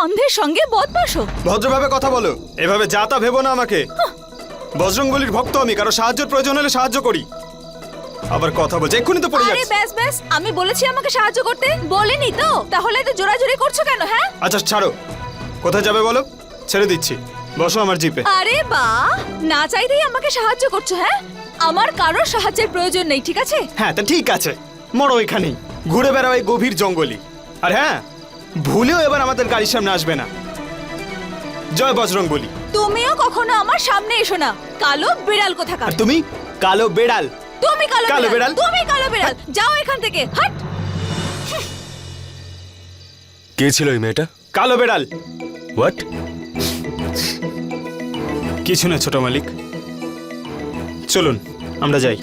অন্ধের সঙ্গে বদমাশো। ভদ্রভাবে কথা বলো, এভাবে যা তা ভেবো না আমাকে। বজরংবলীর ভক্ত আমি, কারো সাহায্যের প্রয়োজন হলে সাহায্য করি। আবার কথা বলছে, এক্ষুনি তো পড়ে আরে যাচ্ছে। ব্যাস ব্যাস, আমি বলেছি আমাকে সাহায্য করতে, বলিনি তো? তাহলে তো জোরাজুরি করছো কেন? হ্যাঁ আচ্ছা ছাড়ো, কোথায় যাবে বলো, ছেড়ে দিচ্ছি। বসো আমার জিপে। আরে বাহ, না চাইতেই আমাকে সাহায্য করছো। হ্যাঁ, আমার কারোর সাহায্যের প্রয়োজন নেই, ঠিক আছে? হ্যাঁ তা ঠিক আছে, মরো এখানেই, ঘুরে বেড়াও এই গভীর জঙ্গলে। আর হ্যাঁ, ভুলেও এবার আমাদের গাড়ির সামনে আসবে না। জয় বজরংবলী। তুমিও কখনো আমার সামনে এসো না, কালো বিড়াল কোথাকার। আর তুমি কালো বেড়াল। তুমি কালো কালো বিড়াল, বিড়াল। তুমি কালো বিড়াল, যাও এখান থেকে, হাট। কে ছিল এই মেয়েটা? কালো বেড়াল। হোয়াট? কিছু না ছোট মালিক, চলুন আমরা যাই।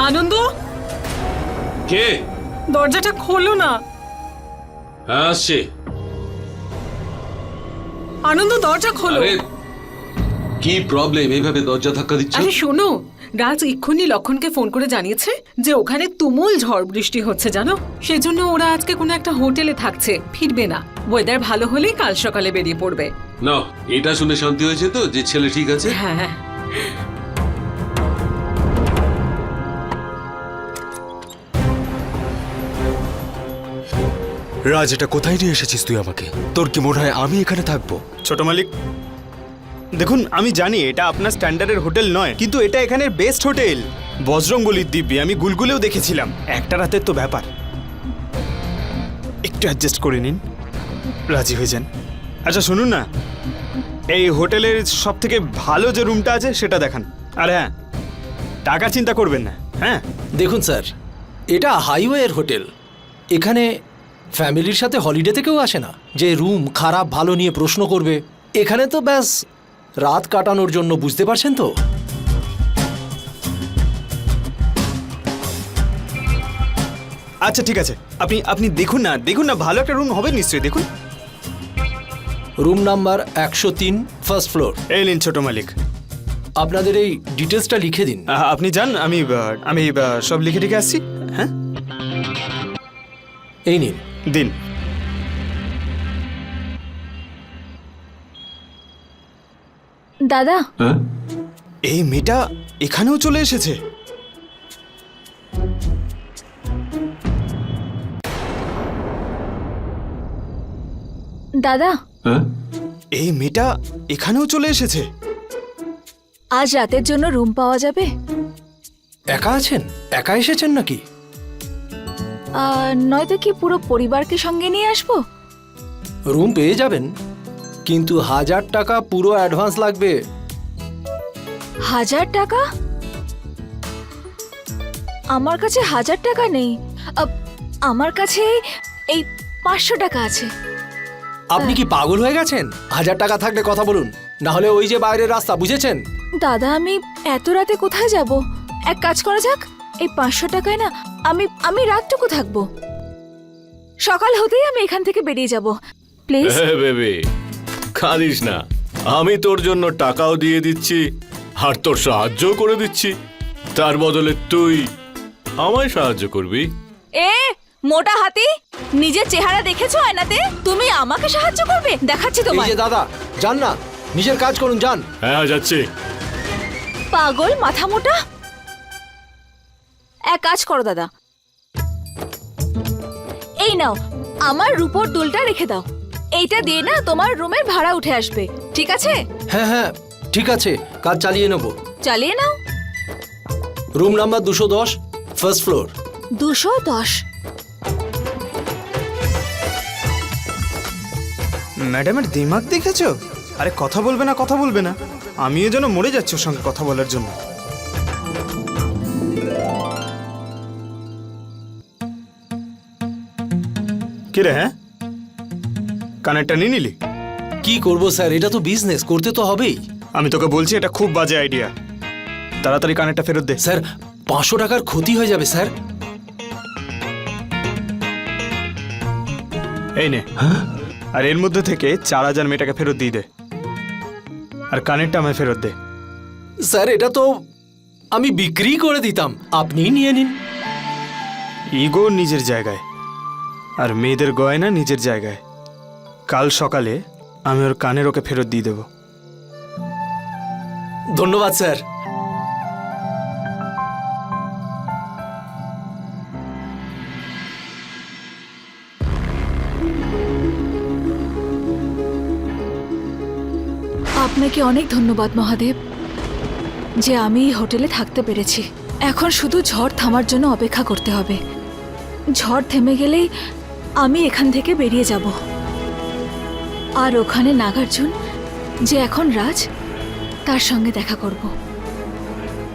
আনন্দ, কে? দরজাটা খোলো না। হ্যাঁ আসছে। আনন্দ, দরজা খোলো। আরে কি প্রবলেম, এইভাবে দরজা ধাক্কা দিচ্ছ? আরে শোনো, রাজ এক্ষুনি লক্ষণকে ফোন করে জানিয়েছে যে ওখানে তুমুল ঝড় বৃষ্টি হচ্ছে, জানো? সেজন্য ওরা আজকে কোনো একটা হোটেলে থাকছে, ফিরবে না। ওয়েদার ভালো হলেই কাল সকালে বেরিয়ে পড়বে। না, এটা শুনে শান্তি হয়েছে তো যে ছেলে ঠিক আছে? হ্যাঁ। রাজ, এটা কোথায় নিয়ে এসেছিস তুই আমাকে? তোর কি মনে হয় আমি এখানে থাকবো? ছোট মালিক দেখুন, আমি জানি এটা আপনার স্ট্যান্ডার্ডের হোটেল নয়, কিন্তু এটা এখানের বেস্ট হোটেল, বজরংবলীর দিব্যি। আমি গুলগুলেও দেখেছিলাম, একটা রাতের তো ব্যাপার, একটু অ্যাডজাস্ট করে নিন, রাজি হয়ে যান। আচ্ছা শুনুন না, এই হোটেলের সব থেকে ভালো যে রুমটা আছে সেটা দেখান। আর হ্যাঁ, টাকা চিন্তা করবেন না। হ্যাঁ দেখুন স্যার, এটা হাইওয়ের হোটেল। এখানে ফ্যামিলির সাথে হলিডেতে কেউ আসে না যে রুম খারাপ ভালো নিয়ে প্রশ্ন করবে। এখানে তো ব্যাস রাত কাটানোর জন্য, বুঝতে পারছেন তো? আচ্ছা ঠিক আছে, আপনি আপনি দেখুন না, দেখুন না, ভালো একটা রুম হবে নিশ্চয়ই, দেখুন। Room number 103, first floor. এই নিন ছোট মালিক, আপনাদের এই ডিটেলসটা লিখে দিন। আপনি যান, আমি আমি সব লিখে রেখে আসছি। হ্যাঁ এই নিন। দিন। দাদা, হ্যাঁ এই মেয়েটা এখানেও চলে এসেছে। দাদা, হ্যাঁ এই মেয়েটা এখানেও চলে এসেছে। আজ রাতের জন্য রুম পাওয়া যাবে? একা আছেন? একা এসেছেন নাকি? নয়তো কি পুরো পরিবারকে সঙ্গে নিয়ে আসবো? রুম পেয়ে যাবেন, কিন্তু 1000 টাকা পুরো অ্যাডভান্স লাগবে। 1000 টাকা? আমার কাছে 1000 টাকা নেই, আমার কাছে এই 500 টাকা আছে। আপনি কি পাগল হয়ে গেছেন? 1000 টাকা থাকলে কথা বলুন, না হলে ওই যে বাইরের রাস্তা, বুঝেছেন? দাদা, আমি এত রাতে কোথায় যাব? এক কাজ করা যাক, এই 500 টাকায় না আমি আমি রাতটুকু থাকবো, সকাল হতেই আমি এখান থেকে বেরিয়ে যাব, প্লিজ। বেবি, কাঁদিস না, আমি তোর জন্য টাকাও দিয়ে দিচ্ছি আর তোর সাহায্যও করে দিচ্ছি। তার বদলে তুই আমায় সাহায্য করবি। এ মোটা হাতি, নিজের চেহারা দেখেছো আয়নাতে? তুমি আমাকে সাহায্য করবে? দেখাচ্ছি এই তোমায়। যে দাদা, যান না, নিজের কাজ করুন, যান। হ্যাঁ যাচ্ছি। পাগল মাথা মোটা, এক কাজ করো দাদা, এই নাও আমার রূপোর দুলটা রেখে দাও। এইটা দিয়ে না তোমার রুমের ভাড়া উঠে আসবে, ঠিক আছে? হ্যাঁ হ্যাঁ ঠিক আছে, কাজ চালিয়ে নেব। চালিয়ে নাও। Room number 210, first floor. 210। ম্যাডামের দিমাগ দেখেছো? আরে কথা বলবে না, কথা বলবে না, আমিও যেন মরে যাচ্ছি ওর সঙ্গে কথা বলার জন্য। কি রে, হ্যাঁ কানেরটা নিয়ে নিলি? কি করব স্যার, এটা তো বিজনেস, করতে তো হবেই। আমি তোকে বলছি এটা খুব বাজে আইডিয়া, তাড়াতাড়ি কানেরটা ফেরত দে। স্যার 500 টাকার ক্ষতি হয়ে যাবে স্যার। এই নে, আর এর মধ্যে থেকে 4000 মেয়েটাকে ফেরত দিয়ে দে, আর কানেরটা আমায় ফেরত দে। স্যার এটা তো আমি বিক্রি করে দিতাম, আপনিই নিয়ে নিন। ইগো নিজের জায়গায়, আর মেয়েদের গয়না নিজের জায়গায়। কাল সকালে আমি ওর কানের ওকে ফেরত দিয়ে দেবো। ধন্যবাদ স্যার। আপনাকে অনেক ধন্যবাদ মহাদেব, যে আমি এই হোটেলে থাকতে পেরেছি। এখন শুধু ঝড় থামার জন্য অপেক্ষা করতে হবে। ঝড় থেমে গেলেই আমি এখান থেকে বেরিয়ে যাব। আর ওখানে নাগার্জুন, যে এখন রাজ, তার সঙ্গে দেখা করব।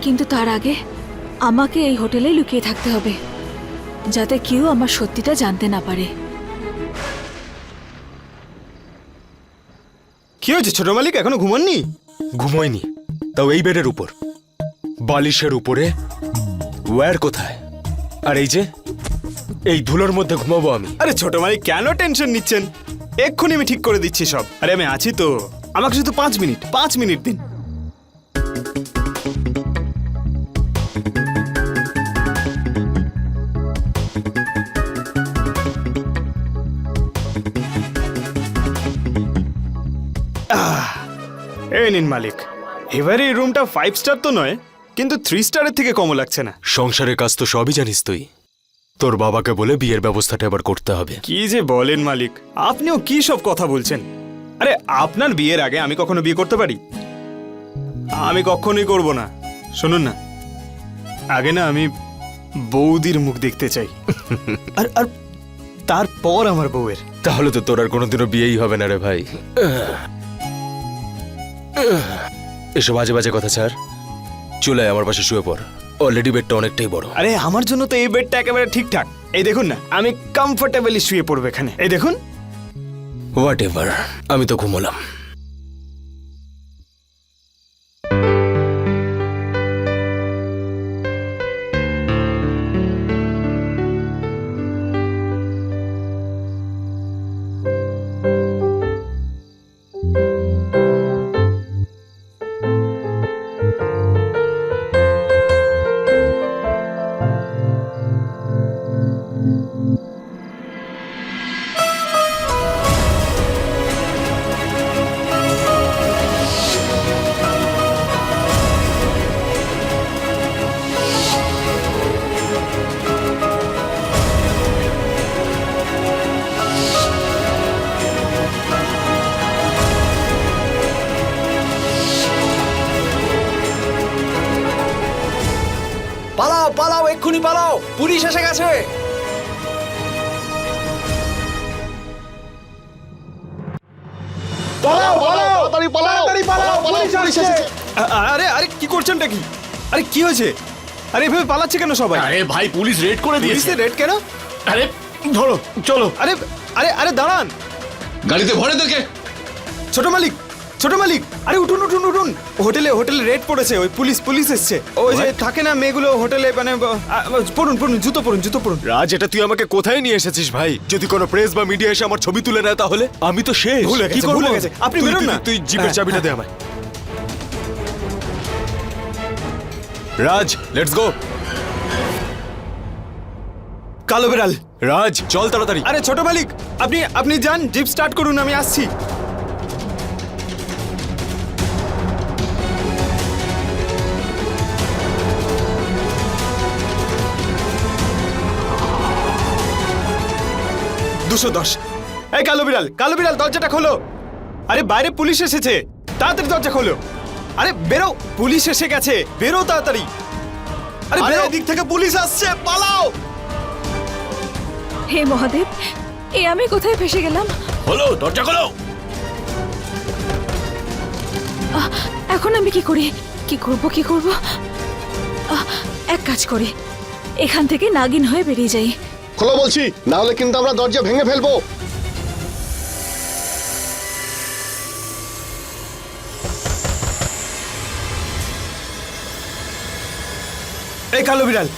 কিন্তু তার আগে আমাকে এই হোটেলে লুকিয়ে থাকতে হবে, যাতে কেউ আমার সত্যিটা জানতে না পারে। কি হয়েছে ছোট মালিক, এখনো ঘুমাননি? ঘুমোয়নি, তাও এই বেডের উপর, বালিশের উপরে। ওয়্যার কোথায়? আর এই যে এই ধুলোর মধ্যে ঘুমাবো আমি? আরে ছোট মালিক কেন টেনশন নিচ্ছেন, এক্ষুনি আমি ঠিক করে দিচ্ছি সব। আরে আমি আছি তো, আমাকে শুধু 5 মিনিট দিন। এই নিন মালিক, এবারে এই রুমটা 5 স্টার তো নয়, কিন্তু 3 স্টারের থেকে কমও লাগছে না। সংসারের কাজ তো সবই জানিস তুই, তোর বাবাকে বলে বিয়ের ব্যবস্থাটা এবার করতে হবে। কি যে বলেন মালিক, আপনিও কি সব কথা বলছেন? আরে আপনার বিয়ের আগে আমি কখনো বিয়ে করতে পারি? আমি কখনোই করব না। শুনুন না, আগে না আমি বৌদির মুখ দেখতে চাই, আর আর তারপর আমার বউয়ের। তাহলে তো তোর আর কোনোদিনও বিয়েই হবে না রে ভাই। এসব বাজে বাজে কথা ছাড়, চলে আয় আমার পাশে শুয়ে পড়। অলরেডি বেডটা অনেকটাই বড়। আরে আমার জন্য তো এই বেডটা একেবারে ঠিকঠাক। এই দেখুন না, আমি কমফোর্টেবলি শুয়ে পড়বো এখানে। এই দেখুন। হোয়াট এভার, আমি তো ঘুমোলাম। পালাও পালাও, এক্ষুনি পালাও, পুলিশ এসে গেছে। আরে আরে কি করছেনটা কি? আরে কি হয়েছে? আরে এভাবে পালাচ্ছে কেন সবাই? আরে ভাই, পুলিশ রেড করে দিয়েছে। পুলিশের রেড কেন? আরে ধরো, চলো। আরে আরে আরে দাঁড়ান, গাড়িতে ভরে দেখে। ছোট মালিক, ছোট মালিক, আরে উঠুন উঠুন উঠুন। হোটেলে রেড পড়েছে, ওই পুলিশ এসছে। ওই যে থাকে না মেয়েগুলো হোটেলে, মানে পড়ুন পড়ুন, জুতো পড়ুন। রাজ, এটা তুই আমাকে কোথায় নিয়ে এসেছিস ভাই? যদি কোনো প্রেস বা মিডিয়া এসে আমার ছবি তুলে নেয় তাহলে আমি তো শেষ। ভুলে গেছে, কি করবো? ভুলে গেছে। আপনি তুই- বেরোন তুই- না। তুই জিপের হ্যাঁ, চাবিটা দে আমায়। রাজ, লেটস গো। কালো বেড়াল। রাজ, চল তাড়াতাড়ি। আরে ছোট মালিক, আপনি যান, জিপ স্টার্ট করুন, আমি আসছি। 210। এই কালো বিড়াল দরজাটা খোলো। আরে বাইরে পুলিশ এসেছে, তাড়াতাড়ি দরজা খোলো। আরে বেরো, পুলিশ এসে গেছে, বেরো তাড়াতাড়ি। আরে বেরো, দিক থেকে পুলিশ আসছে, পালাও। হে মহাদেব, এ আমি কোথায় ফেসে গেলাম? হলো, দরজা খোলো। এখন আমি কি করি? কি করব? এক কাজ করি, এখান থেকে নাগিন হয়ে বেরিয়ে যাই। খোলো বলছি, না হলে কিন্তু আমরা দরজা ভেঙে ফেলবো। এই কালো বিড়াল,